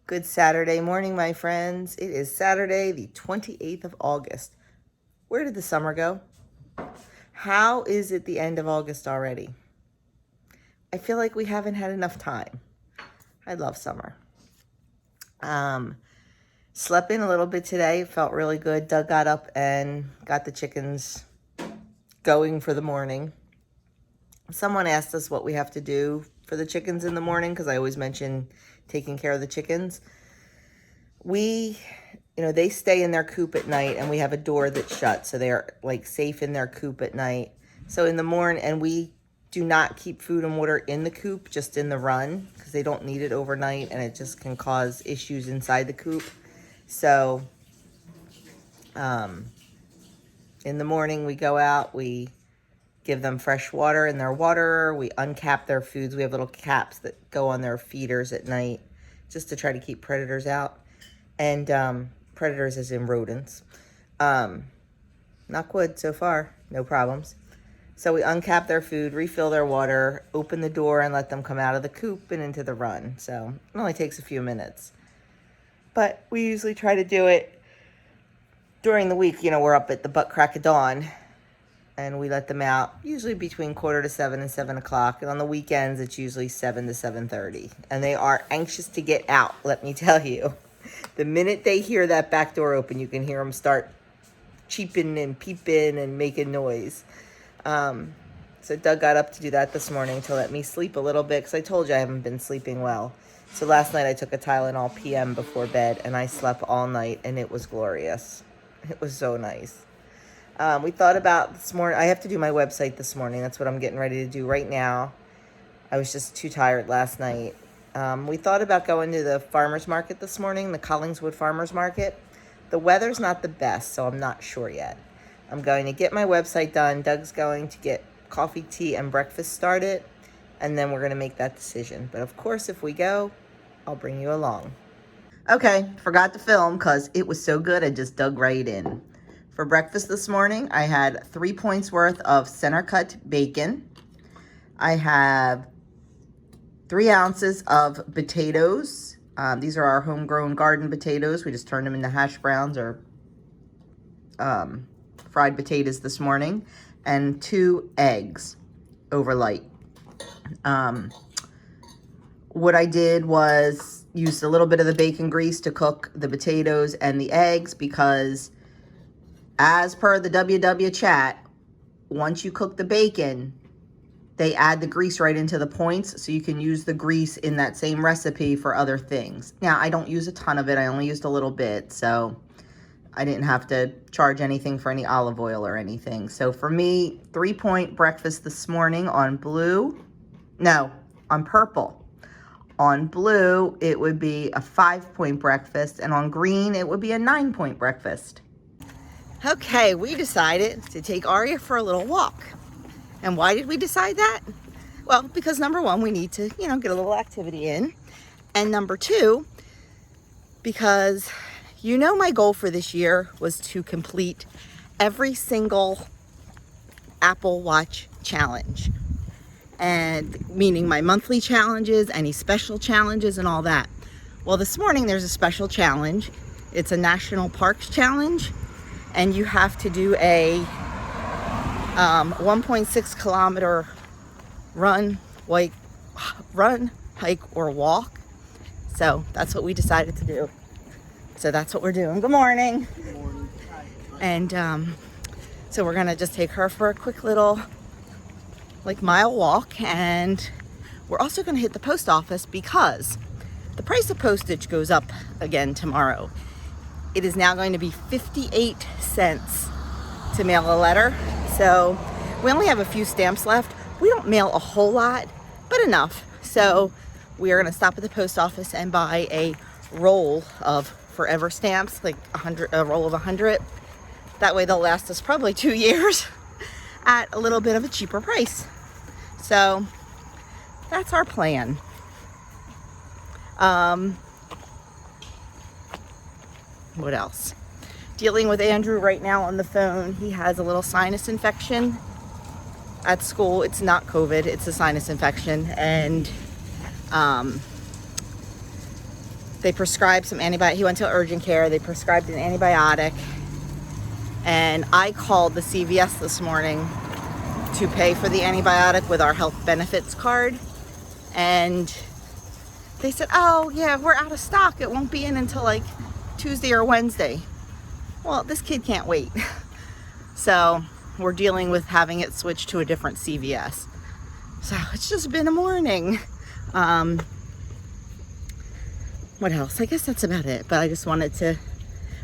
Good Saturday morning, my friends. It is Saturday, the 28th of August. Where did the summer go? How is it the end of August already? I feel like we haven't had enough time. I love summer. Slept in a little bit today. It felt really good. Doug got up and got the chickens going for the morning. Someone asked us what we have to do for the chickens in the morning because I always mention taking care of the chickens. They stay in their coop at night and we have a door that's shut. So they're like safe in their coop at night. So in the morning, and we do not keep food and water in the coop, just in the run because they don't need it overnight and it just can cause issues inside the coop. So in the morning we go out, we give them fresh water in their waterer. We uncap their foods. We have little caps that go on their feeders at night just to try to keep predators out. And predators as in rodents. Knock wood so far, no problems. So we uncap their food, refill their water, open the door and let them come out of the coop and into the run. So it only takes a few minutes. But we usually try to do it during the week. We're up at the butt crack of dawn and we let them out usually between 6:45 and 7 o'clock. And on the weekends, it's usually 7 to 7:30. And they are anxious to get out, let me tell you. The minute they hear that back door open, you can hear them start cheeping and peeping and making noise. So Doug got up to do that this morning to let me sleep a little bit because I told you I haven't been sleeping well. So last night I took a Tylenol PM before bed and I slept all night and it was glorious. It was so nice. We thought about this morning. I have to do my website this morning. That's what I'm getting ready to do right now. I was just too tired last night. We thought about going to the farmer's market this morning, the Collingswood Farmer's Market. The weather's not the best, so I'm not sure yet. I'm going to get my website done. Doug's going to get coffee, tea, and breakfast started, and then we're going to make that decision. But of course, if we go, I'll bring you along. Okay, forgot to film because it was so good I just dug right in. For breakfast this morning, I had 3 points worth of center cut bacon. I have 3 ounces of potatoes. These are our homegrown garden potatoes. We just turned them into hash browns or fried potatoes this morning. And 2 eggs overnight. What I did was used a little bit of the bacon grease to cook the potatoes and the eggs because as per the WW chat, once you cook the bacon, they add the grease right into the points, so you can use the grease in that same recipe for other things. Now, I don't use a ton of it. I only used a little bit, so I didn't have to charge anything for any olive oil or anything. So for me, 3-point breakfast this morning on purple. On blue, it would be a 5-point breakfast, and on green, it would be a 9-point breakfast. Okay, we decided to take Aria for a little walk. And why did we decide that? Well, because number 1, we need to, get a little activity in. And number 2, because my goal for this year was to complete every single Apple Watch challenge. And meaning my monthly challenges, any special challenges and all that. Well, this morning there's a special challenge. It's a national parks challenge. And you have to do a 1.6 kilometer run, hike, or walk. So that's what we decided to do. So that's what we're doing. Good morning. Good morning. And so we're gonna just take her for a quick little mile walk, and we're also gonna hit the post office because the price of postage goes up again tomorrow. It is now going to be 58 cents to mail a letter. So we only have a few stamps left. We don't mail a whole lot, but enough. So we are gonna stop at the post office and buy a roll of forever stamps, a roll of 100. That way they'll last us probably 2 years at a little bit of a cheaper price. So that's our plan. What else? Dealing with Andrew right now on the phone. He has a little sinus infection at school. It's not COVID, it's a sinus infection. And They prescribed some antibiotic. He went to urgent care. They prescribed an antibiotic. And I called the CVS this morning to pay for the antibiotic with our health benefits card. And they said, oh yeah, we're out of stock. It won't be in until like Tuesday or Wednesday. Well, this kid can't wait. So we're dealing with having it switched to a different CVS. So it's just been a morning. What else? I guess that's about it. But I just wanted to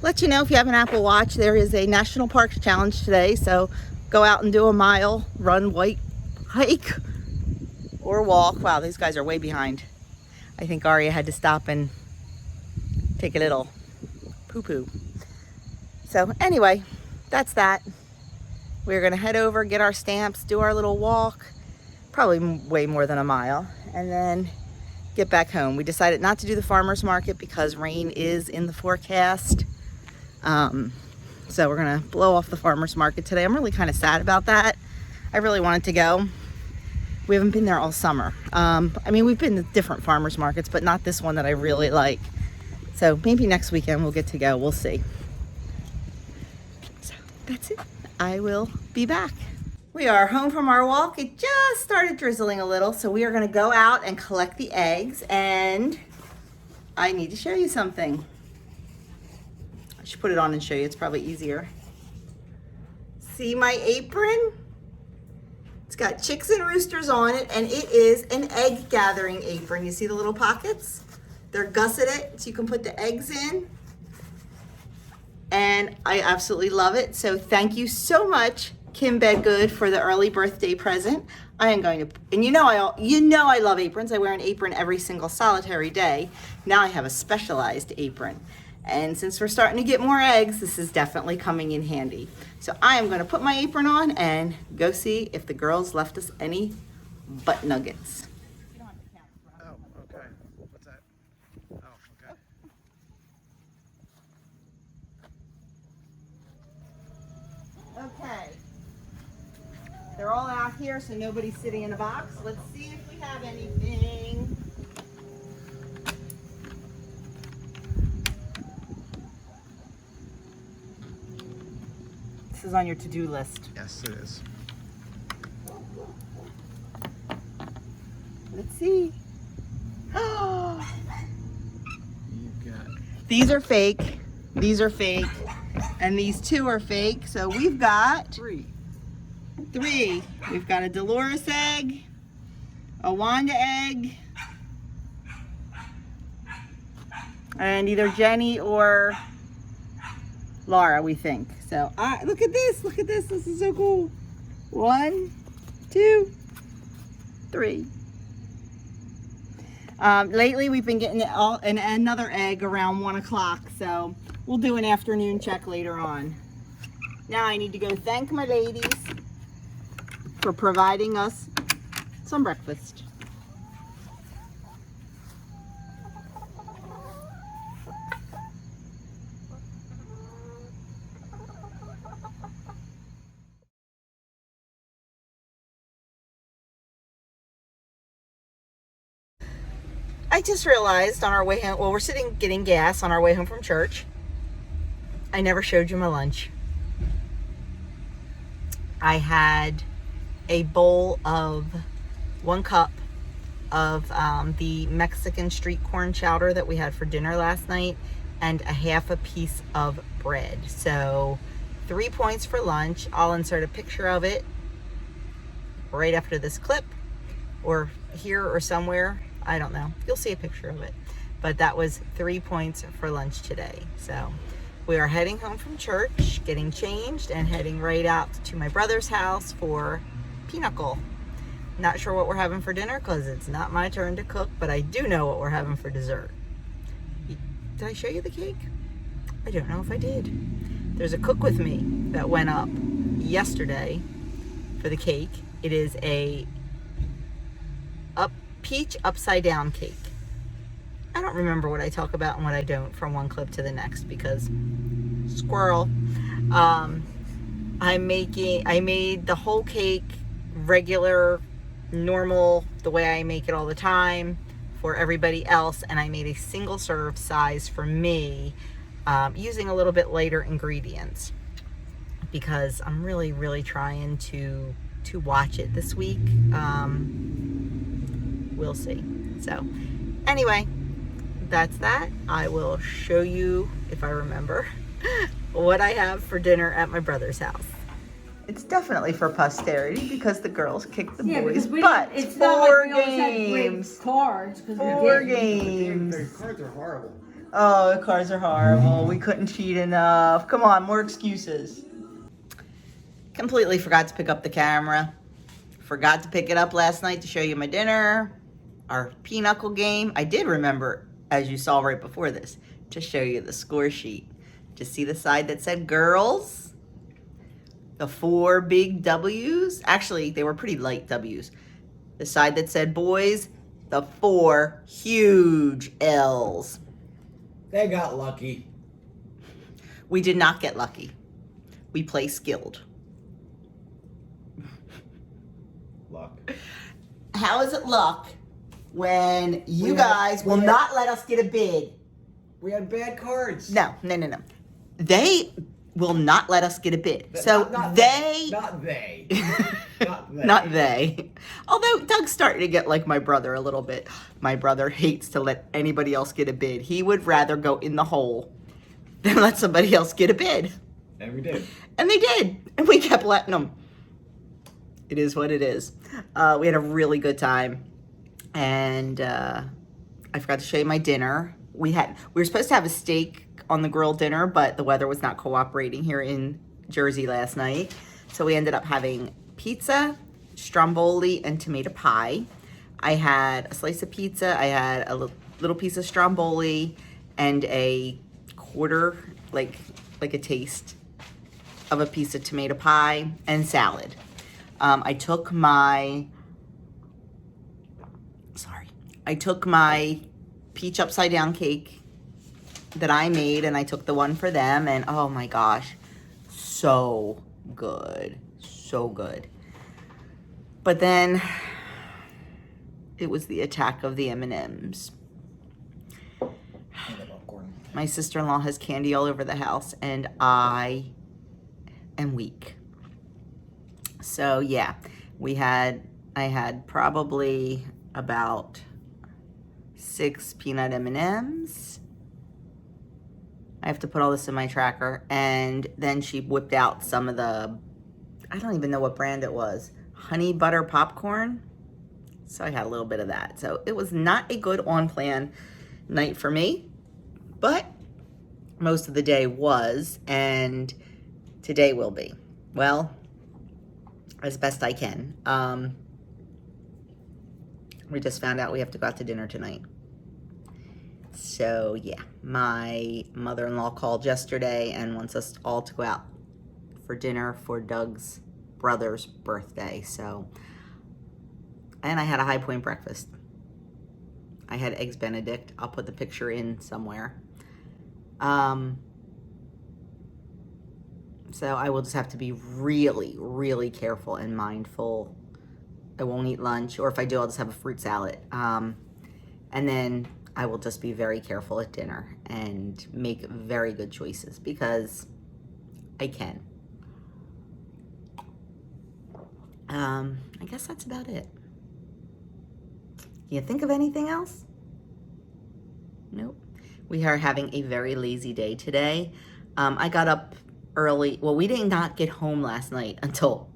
let you know, if you have an Apple Watch, there is a National Parks Challenge today. So go out and do a mile, run, hike, or walk. Wow, these guys are way behind. I think Aria had to stop and take a little poo-poo. So anyway, that's that. We're gonna head over, get our stamps, do our little walk, probably way more than a mile, and then get back home. We decided not to do the farmer's market because rain is in the forecast. So we're gonna blow off the farmer's market today. I'm really kind of sad about that. I really wanted to go. We haven't been there all summer. I mean, we've been to different farmer's markets, but not this one that I really like. So maybe next weekend we'll get to go. We'll see. So that's it. I will be back. We are home from our walk. It just started drizzling a little, so we are gonna go out and collect the eggs, and I need to show you something. I should put it on and show you. It's probably easier. See my apron? It's got chicks and roosters on it, and it is an egg gathering apron. You see the little pockets? They're gusseted, so you can put the eggs in. And I absolutely love it. So thank you so much, Kim Bedgood, for the early birthday present. I am going to, and you know I love aprons. I wear an apron every single solitary day. Now I have a specialized apron. And since we're starting to get more eggs, this is definitely coming in handy. So I am going to put my apron on and go see if the girls left us any butt nuggets. Oh, okay. What's that? Oh, okay. Okay. They're all out here, so nobody's sitting in a box. Let's see if we have anything. This is on your to-do list. Yes, it is. Let's see. You got These are fake. These are fake. And these two are fake. So we've got three. We've got a Dolores egg, a Wanda egg, and either Jenny or Laura, we think. So look at this. Look at this. This is so cool. 1, 2, 3. Lately, we've been getting another egg around 1 o'clock, so we'll do an afternoon check later on. Now I need to go thank my ladies for providing us some breakfast. I just realized on our way home, well, we're sitting getting gas on our way home from church. I never showed you my lunch. I had a bowl of 1 cup of the Mexican street corn chowder that we had for dinner last night, and a half a piece of bread. So 3 points for lunch. I'll insert a picture of it right after this clip, or here or somewhere. I don't know. You'll see a picture of it. But that was 3 points for lunch today. So we are heading home from church, getting changed, and heading right out to my brother's house for pinochle. Not sure what we're having for dinner because it's not my turn to cook, but I do know what we're having for dessert. Did I show you the cake? I don't know if I did. There's a cook with me that went up yesterday for the cake. It is a peach upside down cake. I don't remember what I talk about and what I don't from one clip to the next because squirrel. I made the whole cake regular, normal, the way I make it all the time. for everybody else, and I made a single serve size for me, using a little bit lighter ingredients because I'm really trying to watch it this week. We'll see. So anyway, that's that. I will show you, if I remember, what I have for dinner at my brother's house. It's definitely for posterity because the girls kicked the boys' butts. It's Four not like we always had games. great cards. 'Cause Four we didn't. games. The cards are horrible. Oh, the cards are horrible. We couldn't cheat enough. Come on, more excuses. Completely forgot to pick up the camera. Forgot to pick it up last night to show you my dinner. Our pinochle game. I did remember, as you saw right before this, to show you the score sheet. Just see the side that said girls? The 4 big W's. Actually, they were pretty light W's. The side that said boys, the 4 huge L's. They got lucky. We did not get lucky. We play skilled. Luck. How is it luck when you guys will not let us get a bid? We had bad cards. No. They will not let us get a bid. So Not they... Not they. Not they. Not they. Although Doug's starting to get like my brother a little bit. My brother hates to let anybody else get a bid. He would rather go in the hole than let somebody else get a bid. And we did. And they did. And we kept letting them. It is what it is. We had a really good time. And I forgot to show you my dinner. We were supposed to have a steak on the grill dinner, but the weather was not cooperating here in Jersey last night. So we ended up having pizza, stromboli, and tomato pie. I had a slice of pizza. I had a little piece of stromboli and a quarter, like a taste of a piece of tomato pie and salad. I took my peach upside down cake that I made, and I took the one for them, and oh my gosh, so good. But then it was the attack of the M&Ms. My sister-in-law has candy all over the house, and I am weak. So yeah, I had probably about 6 peanut M&Ms. I have to put all this in my tracker. And then she whipped out some of the, I don't even know what brand it was, honey butter popcorn. So I had a little bit of that. So it was not a good on-plan night for me, but most of the day was, and today will be. Well, as best I can. We just found out we have to go out to dinner tonight. So yeah, my mother-in-law called yesterday and wants us all to go out for dinner for Doug's brother's birthday. So, and I had a High Point breakfast. I had Eggs Benedict. I'll put the picture in somewhere. So I will just have to be really careful and mindful. I won't eat lunch, or if I do, I'll just have a fruit salad. And then I will just be very careful at dinner and make very good choices because I can. I guess that's about it. Can you think of anything else? Nope. We are having a very lazy day today. I got up early. Well, we did not get home last night until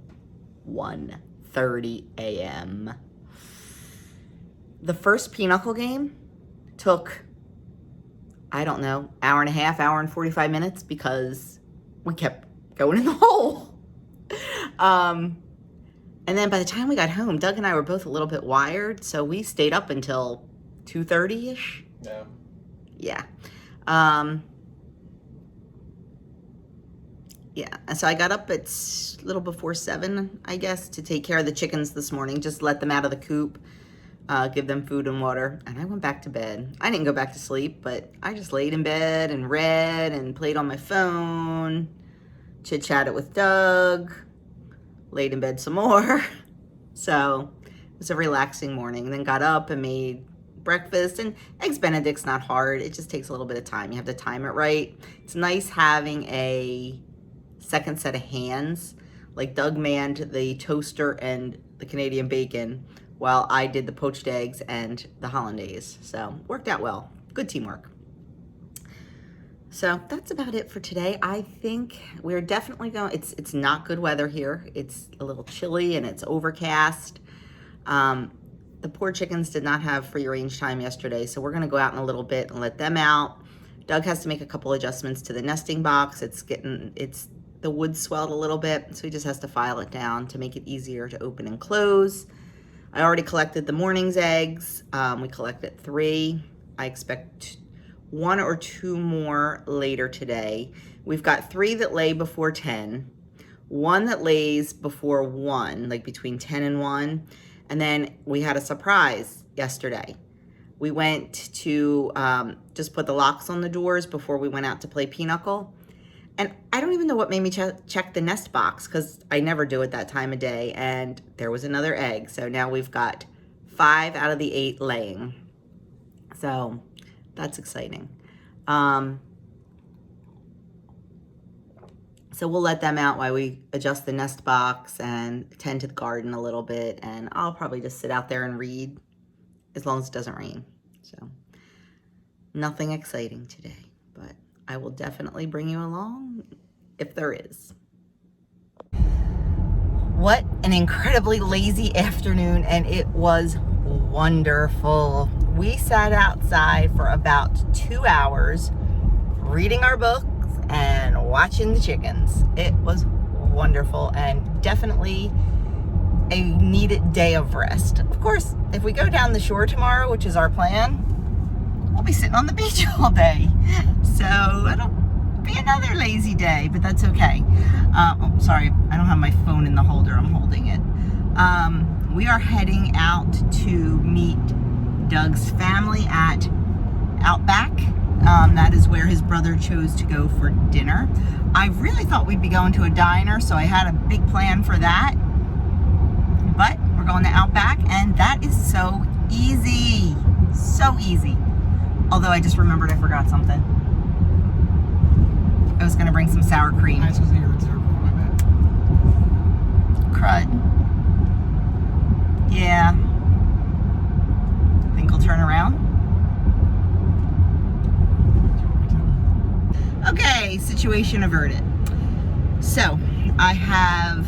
1:30 a.m. The first pinochle game took, I don't know, hour and a half, hour and 45 minutes because we kept going in the hole. And then by the time we got home, Doug and I were both a little bit wired, so we stayed up until 2:30-ish. Yeah. Yeah. Yeah, and so I got up at a little before 7, I guess, to take care of the chickens this morning. Just let them out of the coop, give them food and water, and I went back to bed. I didn't go back to sleep, but I just laid in bed and read and played on my phone, chit-chatted with Doug, laid in bed some more. So it was a relaxing morning, and then got up and made breakfast. And Eggs Benedict's not hard. It just takes a little bit of time. You have to time it right. It's nice having a second set of hands. Like Doug manned the toaster and the Canadian bacon while I did the poached eggs and the hollandaise. So worked out well. Good teamwork. So that's about it for today. I think we're definitely going, it's not good weather here. It's a little chilly and it's overcast. The poor chickens did not have free range time yesterday, so we're gonna go out in a little bit and let them out. Doug has to make a couple adjustments to the nesting box. The wood swelled a little bit, so he just has to file it down to make it easier to open and close. I already collected the morning's eggs. We collected 3. I expect 1 or 2 more later today. We've got 3 that lay before 10, 1 that lays before 1, like between 10 and 1. And then we had a surprise yesterday. We went to just put the locks on the doors before we went out to play pinochle. And I don't even know what made me check the nest box, because I never do it that time of day. And there was another egg. So now we've got 5 out of the 8 laying. So that's exciting. So we'll let them out while we adjust the nest box and tend to the garden a little bit. And I'll probably just sit out there and read as long as it doesn't rain. So nothing exciting today, but I will definitely bring you along if there is. What an incredibly lazy afternoon, and it was wonderful. We sat outside for about 2 hours reading our books and watching the chickens. It was wonderful and definitely a needed day of rest. Of course, if we go down the shore tomorrow, which is our plan, we'll be sitting on the beach all day. So it'll be another lazy day, but that's okay. Oh, sorry, I don't have my phone in the holder. I'm holding it. We are heading out to meet Doug's family at Outback. That is where his brother chose to go for dinner. I really thought we'd be going to a diner, so I had a big plan for that. But we're going to Outback, and that is so easy. So easy. Although I just remembered I forgot something. I was going to bring some sour cream. I was going to reserve my bad. Crud. Yeah. Think I'll turn around? Okay, situation averted. So, I have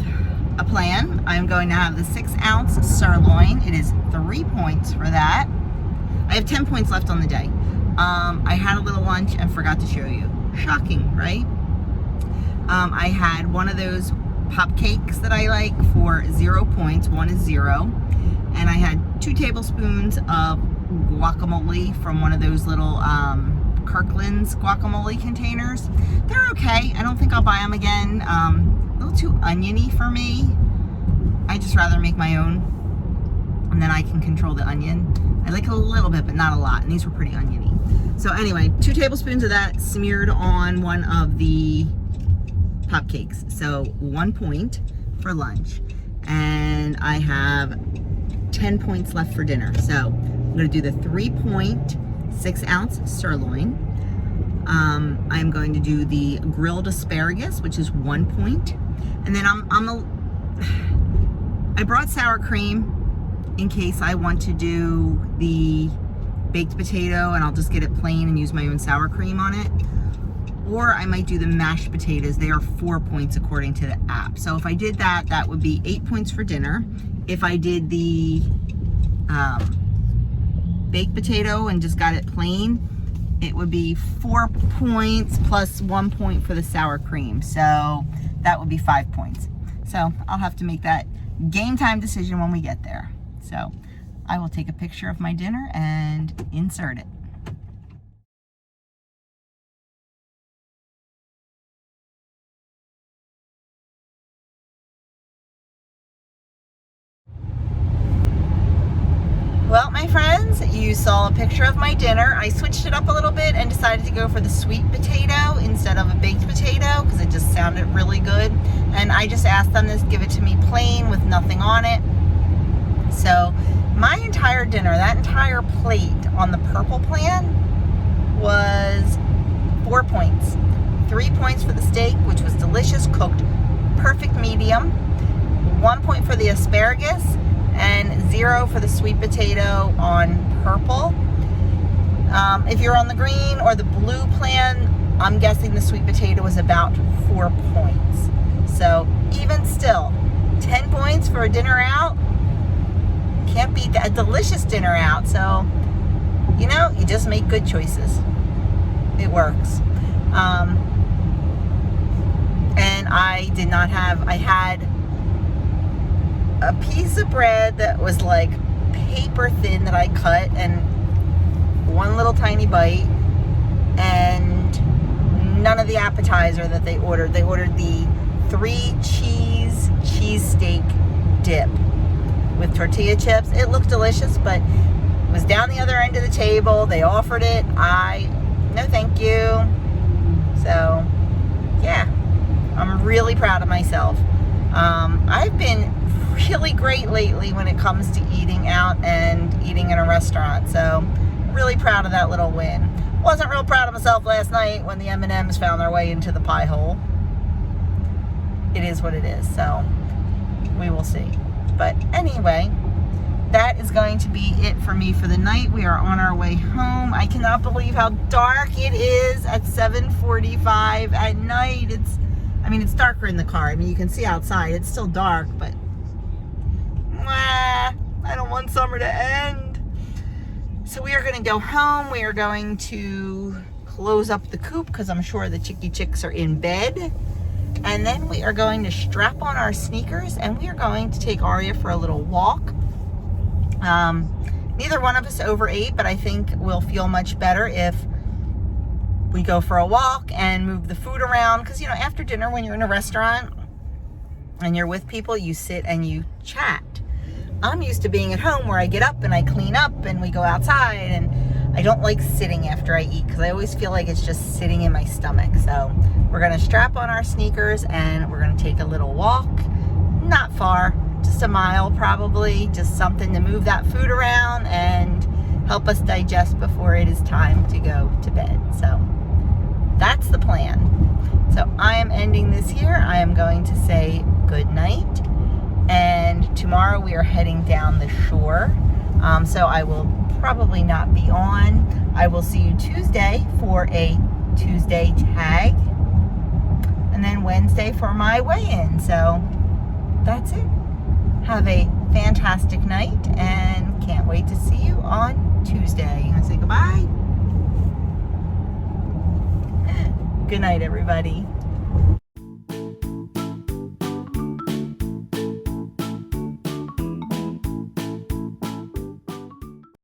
a plan. I'm going to have the 6-ounce sirloin. It is 3 points for that. I have 10 points left on the day. I had a little lunch and forgot to show you. Shocking, right? I had one of those pop cakes that I like for 0 points. 1 is 0. And I had 2 tablespoons of guacamole from one of those little Kirkland's guacamole containers. They're okay. I don't think I'll buy them again. A little too oniony for me. I just rather make my own, and then I can control the onion. I like a little bit, but not a lot, and these were pretty oniony. So anyway, 2 tablespoons of that smeared on one of the pop cakes. So 1 point for lunch. And I have 10 points left for dinner. So I'm gonna do the 3-point 6-ounce sirloin. I'm going to do the grilled asparagus, which is 1 point. And then I brought sour cream in case I want to do the baked potato, and I'll just get it plain and use my own sour cream on it. Or I might do the mashed potatoes. They are 4 points according to the app. So if I did that, that would be 8 points for dinner. If I did the baked potato and just got it plain, it would be 4 points plus 1 point for the sour cream. So that would be 5 points. So I'll have to make that game time decision when we get there. So I will take a picture of my dinner and insert it. Well, my friends, you saw a picture of my dinner. I switched it up a little bit and decided to go for the sweet potato instead of a baked potato because it just sounded really good. And I just asked them to give it to me plain with nothing on it. So My entire dinner, that entire plate on the purple plan was 4 points. 3 points for the steak, which was delicious, cooked perfect medium. 1 point for the asparagus, and 0 for the sweet potato on purple. If you're on the green or the blue plan, I'm guessing the sweet potato was about 4 points. So even still, 10 points for a dinner out. Can't beat that. A delicious dinner out. So, you know, you just make good choices. It works. And I did not have, I had a piece of bread that was like paper thin that I cut, and one little tiny bite, and none of the appetizer that they ordered. They ordered the 3 cheesesteak dip with tortilla chips. It looked delicious, but it was down the other end of the table. They offered it. No thank you. So, yeah, I'm really proud of myself. I've been really great lately when it comes to eating out and eating in a restaurant. So, really proud of that little win. Wasn't real proud of myself last night when the M&Ms found their way into the pie hole. It is what it is, so we will see. But anyway, that is going to be it for me for the night. We are on our way home. I cannot believe how dark it is at 7:45 at night. It's darker in the car. I mean, you can see outside. It's still dark, but I don't want summer to end. So we are going to go home. We are going to close up the coop because I'm sure the chicks are in bed. And then we are going to strap on our sneakers and we are going to take Aria for a little walk. Neither one of us overate, but I think we'll feel much better if we go for a walk and move the food around. Because, you know, after dinner when you're in a restaurant and you're with people, you sit and you chat. I'm used to being at home where I get up and I clean up and we go outside, and I don't like sitting after I eat because I always feel like it's just sitting in my stomach. So we're going to strap on our sneakers and we're going to take a little walk. Not far, just a mile probably, just something to move that food around and help us digest before it is time to go to bed. So that's the plan. So I am ending this here. I am going to say good night. And tomorrow we are heading down the shore. So I will probably not be on. I will see you Tuesday for a Tuesday tag. And then Wednesday for my weigh-in. So that's it. Have a fantastic night and can't wait to see you on Tuesday. You want to say goodbye? Good night, everybody.